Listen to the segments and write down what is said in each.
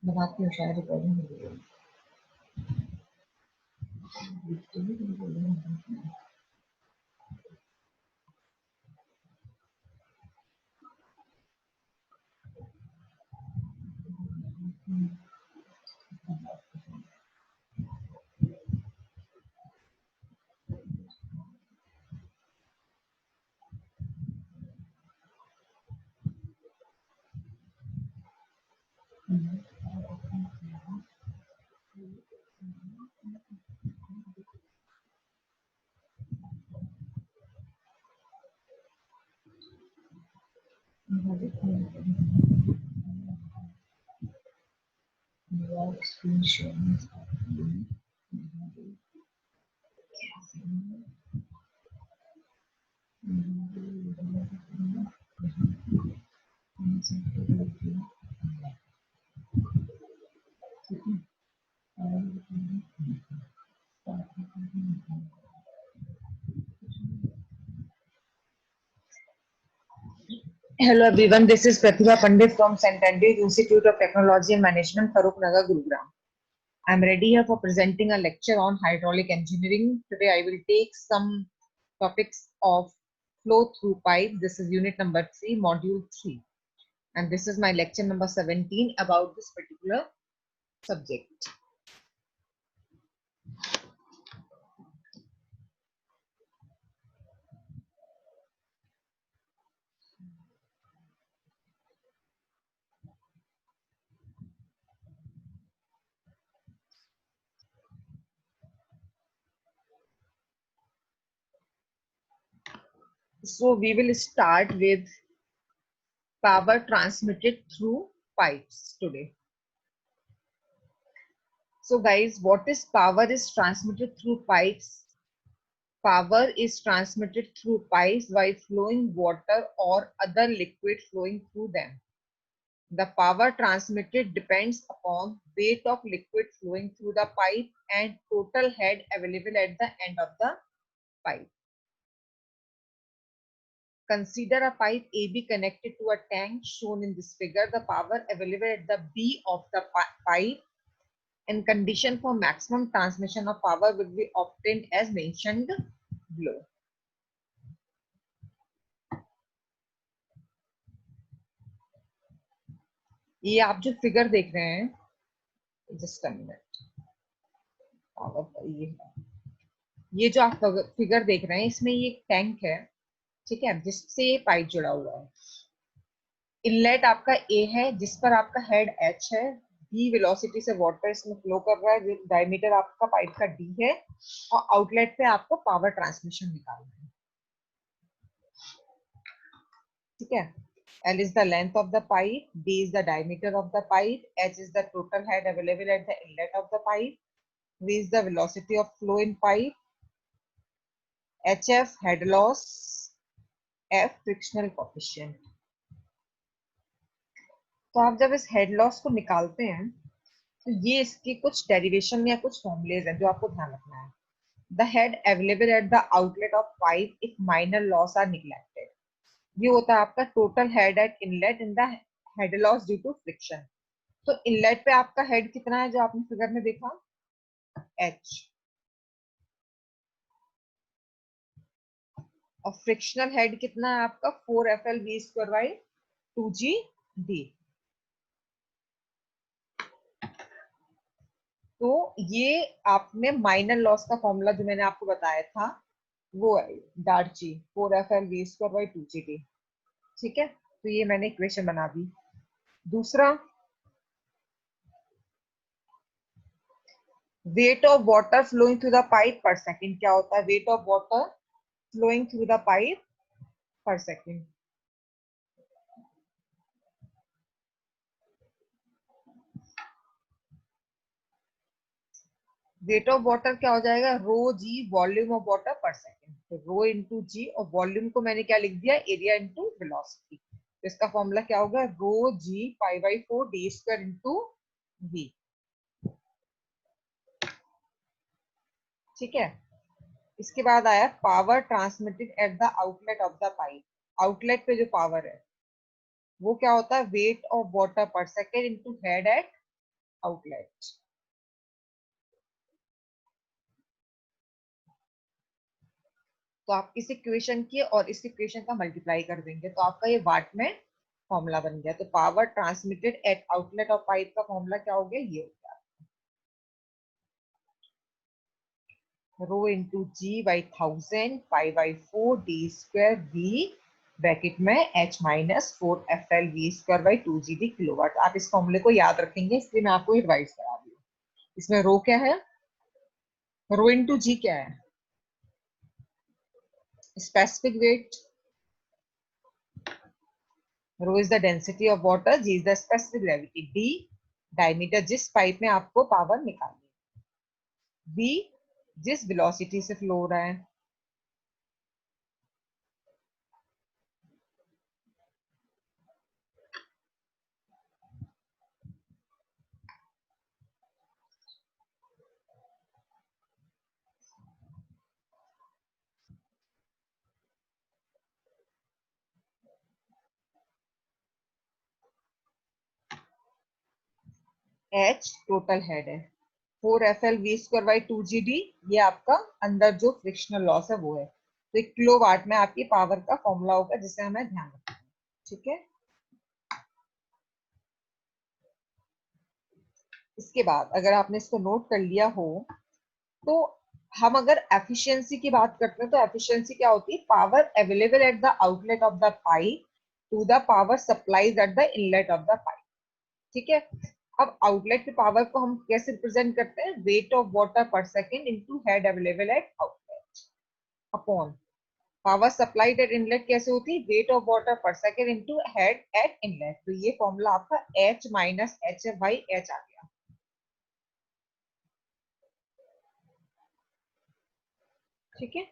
बनाती हूँ शायद recording Hello everyone, this is Pratibha Pandit from St. Andrews Institute of Technology and Management, Farooq Nagar, Gurugram. I am ready here for presenting a lecture on hydraulic engineering. Today I will take some topics of flow through pipe. This is unit number 3, module 3. And this is my lecture number 17 about this particular subject. So we will start with power transmitted through pipes today. So guys, what is power is transmitted through pipes? Power is transmitted through pipes by flowing water or other liquid flowing through them. The power transmitted depends upon weight of liquid flowing through the pipe and total head available at the end of the pipe. Consider a pipe AB connected to a tank shown in this figure. The power available at the B of the pipe and condition for maximum transmission of power will be obtained as mentioned below. ये आप जो figure देख रहे हैं, just a minute, ये जो आप figure देख रहे हैं इसमें ये टैंक है, ठीक है, जिससे ये पाइप जुड़ा हुआ है. इनलेट आपका ए है जिस पर आपका हेड एच है, डी वेलोसिटी से वाटर इसमें फ्लो कर रहा है, डायमीटर आपका पाइप का डी है और आउटलेट पे आपको पावर ट्रांसमिशन निकालना है. ठीक है. L is the length of the pipe, D is the diameter of the pipe, H is the total head available at the inlet of the pipe, V is the velocity of flow in pipe, HF head loss, F frictional coefficient. तो आप जब इस head loss को निकालते हैं तो ये इसके कुछ डेरिवेशन या कुछ फॉर्मूलेज हैं जो आपको ध्यान रखना है. The head available at the outlet of pipe if minor loss are neglected. ये होता है आपका total head at inlet in the head loss due to friction. तो इनलेट पे आपका हेड कितना है जो आपने फिगर में देखा, एच. और फ्रिक्शनल हेड कितना है आपका 4FL V²/2GD। तो ये आपने माइनर लॉस का फॉर्मूला जो मैंने आपको बताया था वो है डार्ची 4FL V²/2GD। ठीक है, तो ये मैंने इक्वेशन बना दी। दूसरा, weight of water flowing through the pipe per second क्या होता है? Weight of water flowing through the pipe per second. Weight of water क्या हो जाएगा? Rho g volume of water per second. तो रो इंटू जी, और वॉल्यूम को मैंने क्या लिख दिया? Area into velocity. तो इसका फॉर्मूला क्या होगा? रो जी π/4 d² इंटू वी। ठीक है, इसके बाद आया power transmitted eight the outlet of the pipe. Outlet पे जो पावर है वो क्या होता है? Weight of water per second into head at outlet. तो आप इस इक्वेशन की और इस इक्वेशन का मल्टीप्लाई कर देंगे तो आपका ये वाट में फॉर्मूला बन गया। तो power transmitted at outlet of pipe का फॉर्मूला क्या हो गया? ये हो गया rho into g by 1000 π/4 d² v bracket में H-4FL V²/2GD किलोवाट। आप इस फॉर्मूले को याद रखेंगे, इसलिए मैं आपको रिवाइज करा रही हूँ। इसमें रो क्या है? रो इंटू जी क्या है? Specific weight. Rho is the density of water, g is the specific gravity, d diameter जिस पाइप में आपको पावर निकालनी, वी जिस वेलोसिटी से फ्लो हो रहा है, एच टोटल हेड है, 4FL V²/2GD ये आपका अंदर जो फ्रिक्शनल लॉस है वो है। तो एक किलो वाट में आपकी पावर का फॉर्मूला होगा जिसे हमें ध्यान रखना है। ठीक है, इसके बाद अगर आपने इसको नोट कर लिया हो तो हम अगर एफिशिएंसी की बात करते हैं तो एफिशिएंसी क्या होती है? Power available at the outlet of the pipe to the power supplies at the inlet of the pipe. ठीक है, अब आउटलेट की पावर को हम कैसे रिप्रेजेंट करते हैं? Wait of water per second into head available eight outlet upon power supplied eight inlet कैसे होती है? Weight of water per second into head at inlet. तो ये फॉर्मूला आपका H माइनस HF/H आ गया। ठीक है,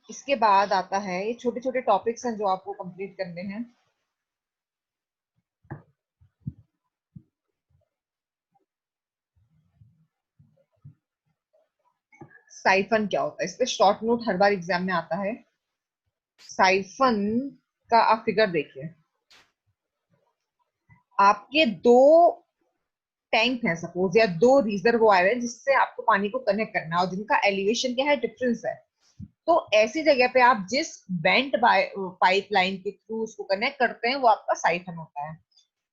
इसके बाद आता है ये छोटे छोटे टॉपिक्स हैं जो आपको कंप्लीट करने हैं। साइफन क्या होता है? इस पे शॉर्ट नोट हर बार एग्जाम में आता है। साइफन का आप फिगर देखिए, आपके दो टैंक है सपोज, या दो रिजर्वॉयर है जिससे आपको पानी को कनेक्ट करना है और जिनका एलिवेशन क्या है, डिफरेंस है, तो ऐसी जगह पे आप जिस बेंट पाइपलाइन के थ्रू उसको कनेक्ट करते हैं वो आपका साइफन होता है.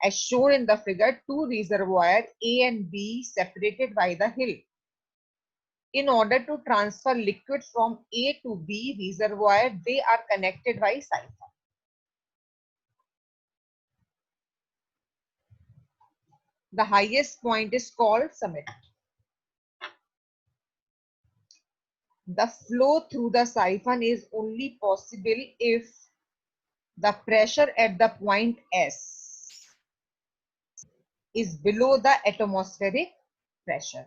As shown in the figure, two reservoir A and B separated by the hill. In order to transfer liquid from A to B reservoir, they are connected by siphon. The highest point is called summit. The flow through the siphon is only possible if the pressure at the point S is below the atmospheric pressure.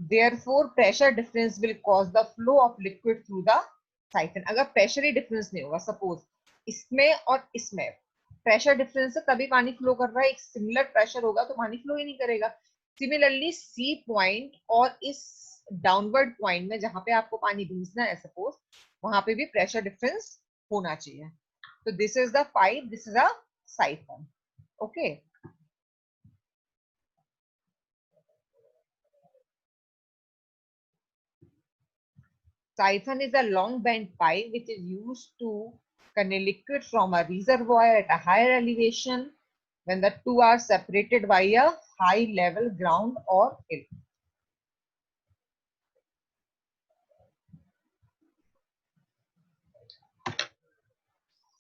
Therefore, pressure difference will cause the flow of liquid through the siphon. अगर pressure ही difference नहीं होगा, suppose इसमें और इसमें pressure difference से तभी पानी flow कर रहा है, एक similar pressure होगा तो पानी flow ही नहीं करेगा. Similarly, C point और इस downward point में जहां पे आपको पानी भेजना है suppose, वहां पे भी pressure difference होना चाहिए. So this is the pipe, this is a siphon. Okay. Siphon is a long bent pipe which is used to connect liquid from a reservoir at a higher elevation when the two are separated by a high level ground or hill.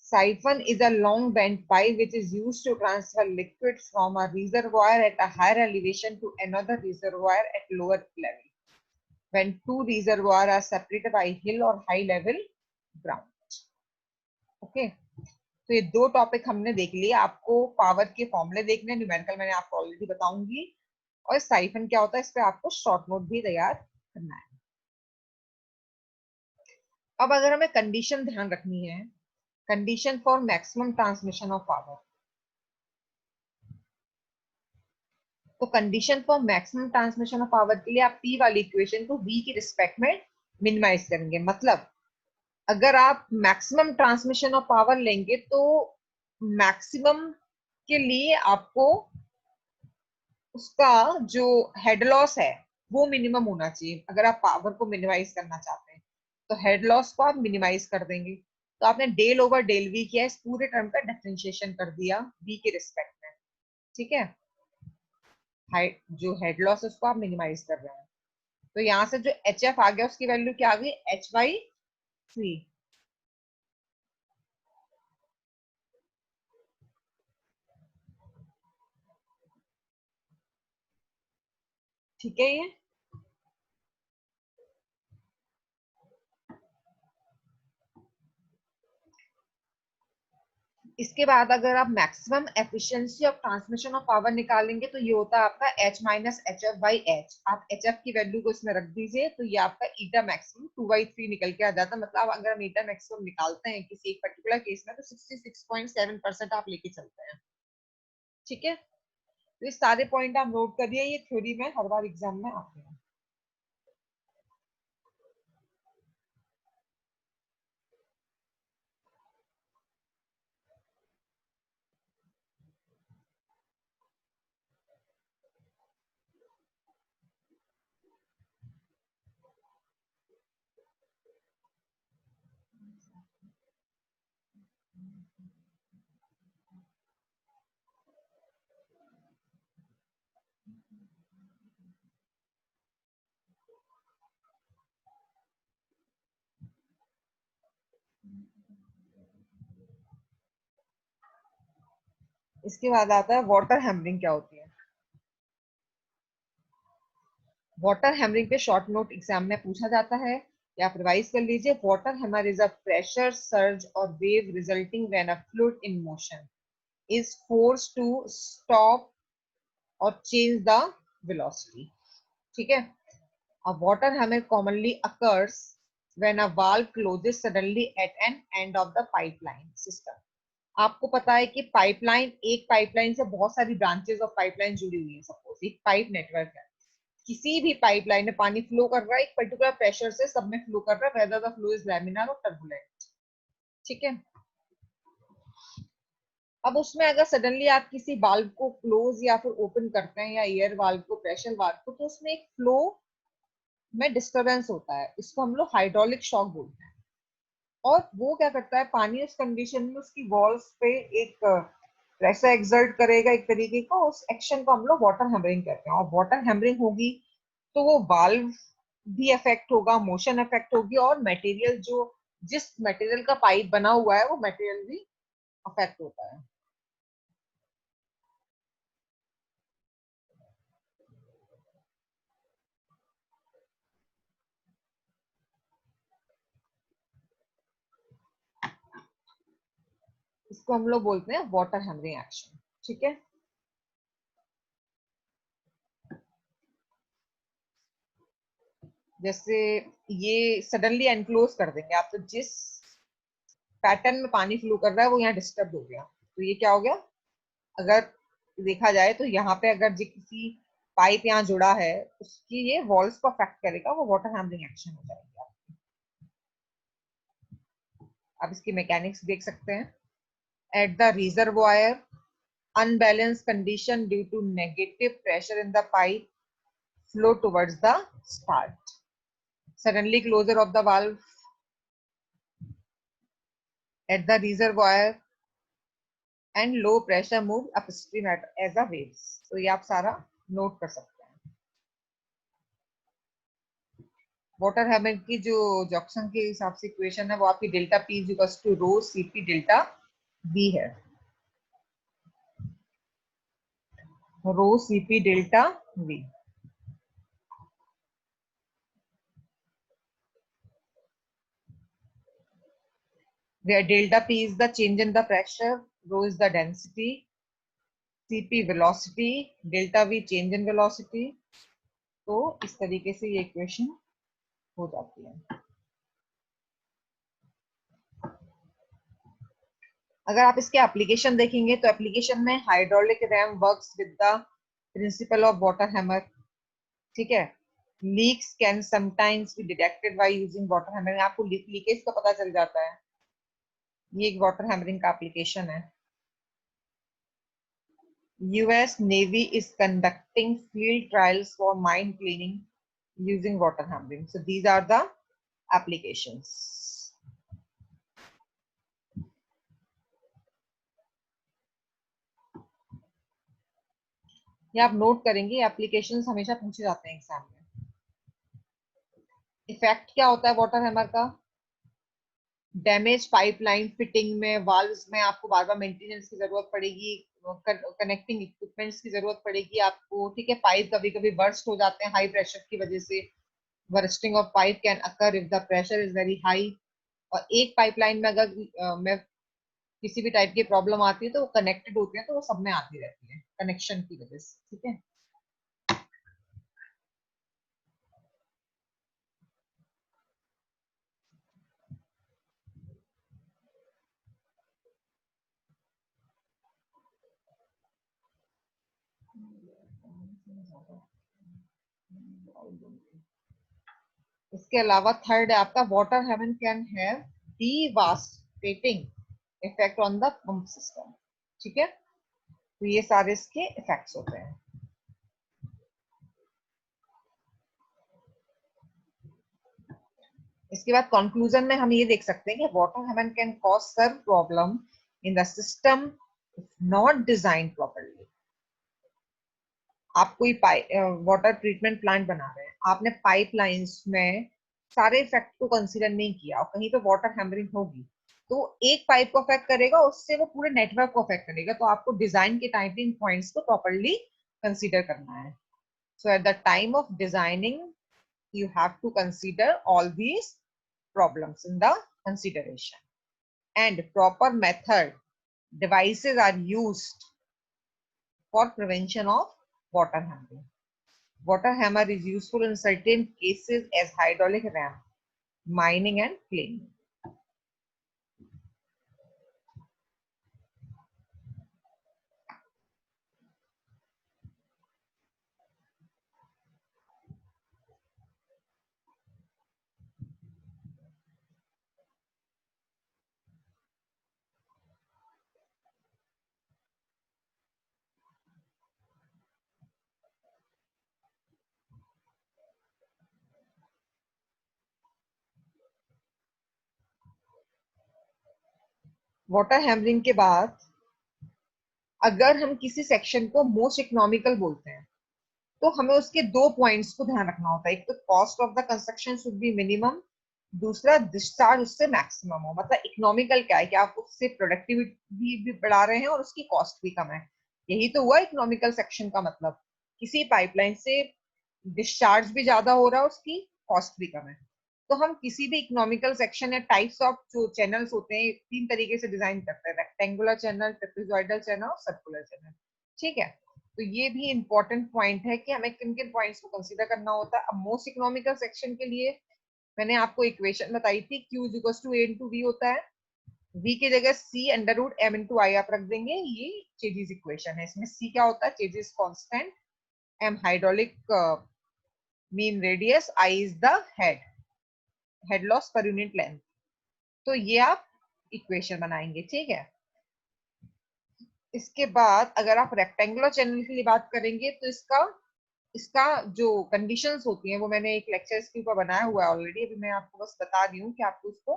Siphon is a long bent pipe which is used to transfer liquid from a reservoir at a higher elevation to another reservoir at lower level when two reservoirs are separated by hill or high level ground. Okay. तो ये दो topic हमने देख लिए. आपको power के फॉर्मूले देखने, न्यूमेरिकल मैंने आपको ऑलरेडी बताऊंगी, और साइफन क्या होता है इस पे आपको शॉर्ट नोट भी तैयार करना है. अब अगर हमें कंडीशन ध्यान रखनी है, condition for maximum transmission of power, तो condition for maximum transmission of power के लिए आप पी वाली इक्वेशन को वी की रिस्पेक्ट में मिनिमाइज करेंगे. मतलब अगर आप मैक्सिमम ट्रांसमिशन ऑफ पावर लेंगे तो मैक्सिमम के लिए आपको उसका जो हेड लॉस है वो मिनिमम होना चाहिए. अगर आप पावर को मिनिमाइज करना चाहते हैं तो हेड लॉस को आप मिनिमाइज कर देंगे. तो आपने डेल ओवर डेल वी किया, इस पूरे टर्म का डिफरेंशिएशन कर दिया वी के रिस्पेक्ट में. ठीक है, जो हेड लॉस है उसको आप मिनिमाइज कर रहे हैं. तो यहाँ से जो एच एफ आ गया उसकी वैल्यू क्या आ गई, एच बाई 3. ठीक है. ये इसके बाद अगर आप maximum efficiency of transmission of power निकालेंगे तो ये होता है आपका H minus H F by H. आप एच एफ की वैल्यू को इसमें रख दीजिए तो ये आपका ईटा मैक्सिमम 2/3 निकल के आ जाता है. मतलब अगर हम ईटा मैक्सिमम निकालते हैं किसी एक पर्टिकुलर केस में तो 66.7% आप लेके चलते हैं. ठीक है, तो ये सारे पॉइंट आप नोट करिए, ये थ्योरी में हर बार एग्जाम में आते हैं. इसके बाद आता है वाटर हैमरिंग क्या होती है. वाटर हैमरिंग पे शॉर्ट नोट एग्जाम में पूछा जाता है, या आप रिवाइज कर लीजिए. Water hammer is a pressure surge और wave resulting when a fluid in motion is force to stop और चेंज द वेलोसिटी. ठीक है, a water hammer commonly occurs when a valve closes suddenly at an end of the pipeline system. आपको पता है कि pipeline, एक pipeline से बहुत सारी ब्रांचेस ऑफ पाइपलाइन जुड़ी हुई है. सपोज एक पाइप नेटवर्क है, किसी भी पाइपलाइन में पानी फ्लो कर रहा है, एक पर्टिकुलर प्रेशर से सब में फ्लो कर रहा है, whether the flow is laminar और टर्बुलेंट. ठीक है, अब उसमें अगर सडनली आप किसी वाल्व को क्लोज या फिर ओपन करते हैं, या एयर वाल्व को, प्रेशर वाल्व को, तो उसमें एक फ्लो में डिस्टरबेंस होता है, इसको हम लोग हाइड्रोलिक शॉक बोलते हैं। और वो क्या करता है, पानी उस कंडीशन में उसकी वॉल्स पे एक प्रेशर एक्सर्ट करेगा एक तरीके का, उस एक्शन को हम लोग वाटर हैमरिंग कहते हैं। और वाटर हैमरिंग होगी तो वो वाल्व भी अफेक्ट होगा, मोशन अफेक्ट होगी, और मटेरियल जो जिस मटेरियल का पाइप बना हुआ है वो मटेरियल भी अफेक्ट होता है। इसको हम लोग बोलते हैं वाटर हैमरिंग एक्शन। ठीक है, जैसे ये सडनली एनक्लोज कर देंगे आप, तो जिस पैटर्न में पानी फ्लो कर रहा है वो यहाँ डिस्टर्ब हो गया, तो ये क्या हो गया, अगर देखा जाए तो यहाँ पे अगर जी किसी पाइप यहाँ जुड़ा है, उसकी ये वॉल्स को अफेक्ट करेगा, वो वाटर हैमरिंग एक्शन हो जाएगा। आप इसकी मैकेनिक्स देख सकते हैं। At the reservoir, unbalanced condition due to negative pressure in the pipe flow towards the start. Suddenly closure of the valve at the reservoir and low pressure move upstream as a waves. तो ये आप सारा note कर सकते हैं। Water hammer की जो Jackson के हिसाब से इक्वेशन है वो आपकी delta P is equals to rho CP delta B है। Rho CP delta V, where delta p is the change in the pressure, rho is the density, cp velocity, delta v change in velocity। तो इस तरीके से ये equation हो जाती है। अगर आप इसके एप्लीकेशन देखेंगे तो एप्लीकेशन में hydraulic RAM works with the principle of water hammer. ठीक है, leaks can sometimes be detected by using water hammering. आपको लीकेज का पता चल जाता है, ये एक वाटर हैमरिंग का एप्लीकेशन है। US Navy is conducting field trials for mine cleaning using water hammering. So these are the applications. ये आप नोट करेंगे, एप्लीकेशंस हमेशा पूछे जाते हैं एग्जाम में। इफेक्ट क्या होता है वाटर हैमर का? डैमेज पाइपलाइन फिटिंग में, वाल्व्स में आपको बार बार मेंटेनेंस की जरूरत पड़ेगी, कनेक्टिंग इक्विपमेंट्स की जरूरत पड़ेगी आपको। ठीक है, पाइप कभी कभी बर्स्ट हो जाते हैं हाई प्रेशर की वजह से। Bursting of pipe can occur if the pressure is very high. और एक पाइपलाइन में अगर मैं किसी भी टाइप की प्रॉब्लम आती है तो वो कनेक्टेड होते हैं, तो वो सब में आती रहती है कनेक्शन की वजह से। ठीक है, इसके अलावा थर्ड है आपका, water hammer can have devastating effect on the pump system. ठीक है, तो ये सारे इसके इफेक्ट्स होते हैं। इसके बाद कंक्लूजन में हम ये देख सकते हैं कि water hammer can cause severe problem in the system not design properly. आप कोई वाटर ट्रीटमेंट प्लांट बना रहे हैं, आपने पाइपलाइंस में सारे इफेक्ट को कंसीडर नहीं किया, और कहीं पे वाटर हैमरिंग होगी तो एक पाइप को अफेक्ट करेगा, उससे वो पूरे नेटवर्क को अफेक्ट करेगा। तो आपको डिजाइन के टाइम इन पॉइंट्स को प्रॉपरली कंसीडर करना है। So at the time of designing you have to consider all these problems in the consideration, and proper method devices are used for prevention of water hammering. Water hammer is useful in certain cases as hydraulic ram, mining and cleaning. Water hammering के बाद अगर हम किसी section को most economical बोलते हैं तो हमें उसके दो पॉइंट्स को ध्यान रखना होता है। एक तो cost of the construction should be minimum, दूसरा डिस्चार्ज उससे मैक्सिमम हो। मतलब इकोनॉमिकल क्या है कि आप उससे प्रोडक्टिविटी भी बढ़ा रहे हैं और उसकी कॉस्ट भी कम है। यही तो हुआ इकोनॉमिकल सेक्शन का मतलब। किसी पाइपलाइन से डिस्चार्ज भी ज्यादा हो रहा है, उसकी कॉस्ट भी कम है। तो हम किसी भी इकोनॉमिकल सेक्शन या टाइप्स ऑफ जो चैनल्स होते हैं तीन तरीके से डिजाइन करते हैं: रेक्टेंगुलर चैनल, ट्रेपेजॉइडल चैनल और सर्कुलर चैनल। ठीक है, तो ये भी इंपॉर्टेंट पॉइंट है कि हमें किन किन पॉइंट्स को कंसीडर करना होता है। अब मोस्ट इकोनॉमिकल सेक्शन के लिए मैंने आपको इक्वेशन बताई थी, Q equals to A into V होता है। V की जगह C under root M into I आप रख देंगे। ये चेजिस इक्वेशन है। इसमें C क्या होता है? Chassis constant, M hydraulic mean radius, I is the head loss per unit length. तो ये आप इक्वेशन बनाएंगे। ठीक है, इसके बाद अगर आप रेक्टेंगुलर चैनल के लिए बात करेंगे तो इसका इसका जो कंडीशंस होती हैं वो मैंने एक लेक्चर इसके ऊपर बनाया हुआ है ऑलरेडी। अभी मैं आपको बस बता रही हूँ कि आपको इसको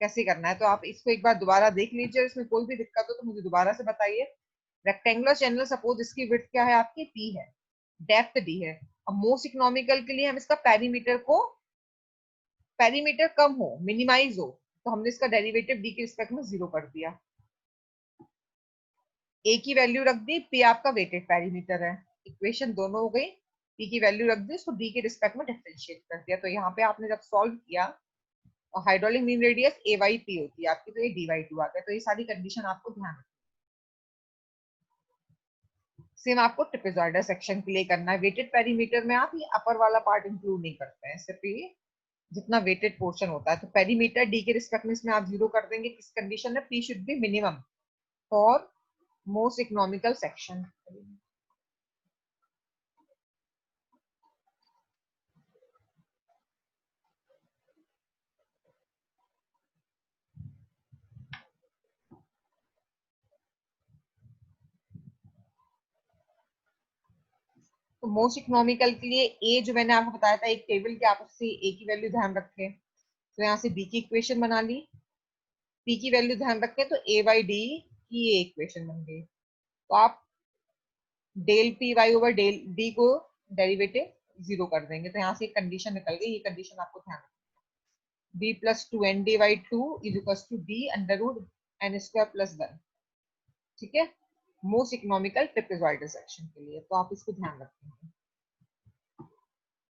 कैसे करना है। तो आप इसको एक बार दोबारा देख लीजिए, इसमें कोई भी दिक्कत हो तो मुझे दोबारा से बताइए। रेक्टेंगुलर चैनल, सपोज इसकी विड्थ क्या है आपकी? P है, डेप्थ D है। अब मोस्ट इकोनॉमिकल के लिए हम इसका पेरीमीटर कम हो, मिनिमाइज हो, तो हमने इसका डेरिवेटिव D के रिस्पेक्ट में 0 कर दिया। A की वैल्यू रख दी, P आपका वेटेड पेरीमीटर है। इक्वेशन दोनों हो गई। P की वैल्यू रख दी, उसको D के रिस्पेक्ट में डिफरेंशिएट कर दिया। तो यहाँ पे आपने जब सॉल्व किया और hydraulic mean radius A by P होती है आपकी, तो ये D बाई 2 आ गया। तो ये सारी कंडीशन आपको ध्यान रखना। सेम आपको ट्रेपेजॉइडल सेक्शन के लिए करना है। वेटेड पेरीमीटर में आप ये अपर वाला पार्ट इंक्लूड नहीं करते हैं, सिर्फ ये जितना वेटेड पोर्शन होता है। तो पेरीमीटर D के रिस्पेक्ट में इसमें आप 0 कर देंगे। किस कंडीशन में? P should be minimum for most economical section. तो मोस्ट इकोनॉमिकल के लिए ए जो मैंने आपको बताया था एक टेबल के, आप उससे ए की वैल्यू ध्यान रखें। तो यहाँ से बी की इक्वेशन बना ली, पी की वैल्यू ध्यान रखें, तो ए बाई डी की ये इक्वेशन बन गई। तो आप del P Y over del D को डेरिवेटिव 0 कर देंगे। तो यहाँ से एक कंडीशन निकल गई। ये कंडीशन आपको ध्यान रखना। B plus two N D by two is equal to D under root N square plus 1। ठीक है, मोस्ट इकोनॉमिकल ट्रेपेजॉइडल सेक्शन के लिए। तो आप इसको ध्यान रखेंगे।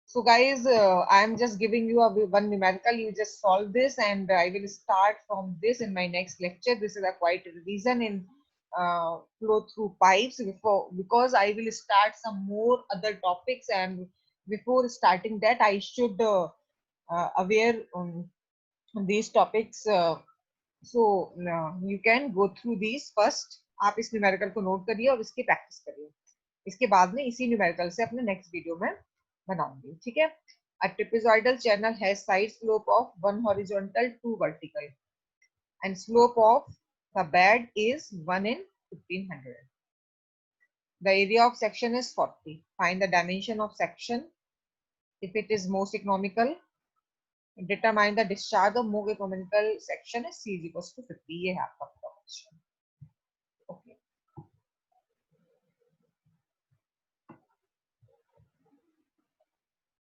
So guys, I am just giving you one numerical. You just solve this, and I will start from this in my next lecture. This is a quite revision in flow through pipes because I will start some more other topics, and before starting that, I should aware these topics. So you can go through these first. आप इस numerical को note करिए और इसकी practice करिए। इसके बाद में इसी न्यूमेरिकल से अपने नेक्स्ट वीडियो में बनाऊंगी। ठीक है, a trapezoidal channel has side slope of 1 horizontal, 2 vertical, and slope of the bed is 1 in 1500. The area of section is 40. Find the dimension of section if it is most economical. Determine the discharge of most economical section is C is equals to 50. ये है आपका